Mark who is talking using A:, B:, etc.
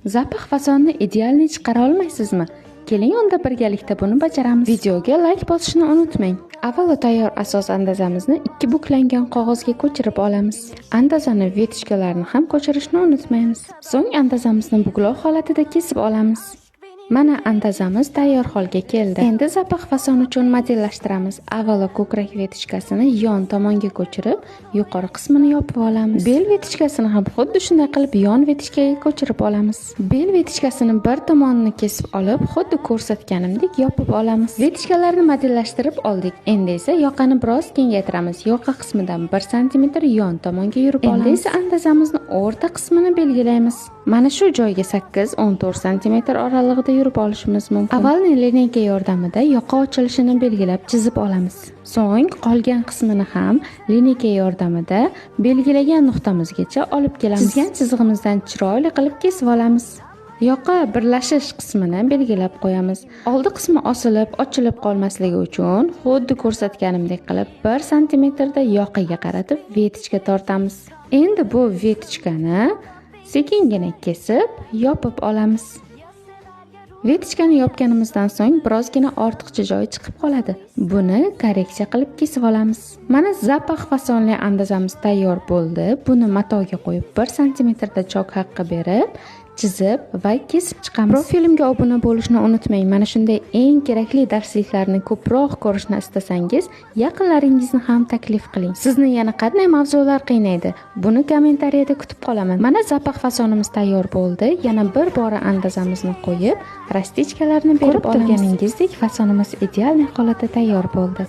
A: Zapix fasonni idealni chiqara olmaysizmi? Keling, unda birgalikda buni bajaramiz. Videoga like bosishni unutmang. Avvalo tayyor asos andazamizni 2 buklangan qog'ozga ko'chirib olamiz. Andazani vetichkalarini ham ko'chirishni unutmaymiz. So'ng andazamizni buklov holatida kesib olamiz. Mana andazamiz tayyor holga keldi. Endi zapix fason uchun modellashtiramiz. Avvalo ko'krak vetichkasini yon tomonga ko'chirib, yuqori qismini yopib olamiz. Bel vetichkasini ham xuddi shunday qilib yon vetichkaga ko'chirib olamiz. Bel vetichkasini bir tomonini kesib olib, xuddi ko'rsatganimdek yopib olamiz. Vetichkalarni modellashtirib oldik. Endi esa yoqani biroz kengaytiramiz. Yoqa qismidan 1 cm yon tomonga yurib olamiz. Endi esa andazamizni o'rta qismini belgilaymiz. Mana shu joyga 8-14 cm oralig'ida yurib olishimiz mumkin. Avval lineyka yordamida yoqa ochilishini belgilab chizib olamiz. So'ng qolgan qismini ham lineyka yordamida belgilagan nuqtamizgacha olib kelamiz. Chizgan chizig'imizdan chiroyli qilib kesib olamiz. Yoqa birlashish qismini belgilab qo'yamiz. Oldi qismi osilib, ochilib qolmasligi uchun xuddi ko'rsatganimdek qilib 1 cm da yoqaga qaratib vetichka tortamiz. Endi bu vetichkani sekingina kesib, yopib olamiz. Vetichkani yopganimizdan so'ng birozgina ortiqcha joyi chiqib qoladi. Buni korreksiya qilib kesib olamiz. Mana zapix fasonli andazamiz tayyor bo'ldi. Buni matoga qo'yib 1 cm da chok haqqi berib, chizib va kesib chiqamiz. Profilimga obuna bo'lishni unutmang. Mana shunday eng kerakli darsliklarni ko'proq ko'rishni istasangiz, yaqinlaringizni ham taklif qiling. Sizni yana qanday mavzular qiynaydi? Buni kommentariyada kutib qolaman. Mana zapix fasonimiz tayyor bo'ldi. Yana bir bora andazamizni qo'yib, rastichkalarni berib olganingizdek fasonimiz ideal holatda tayyor bo'ldi.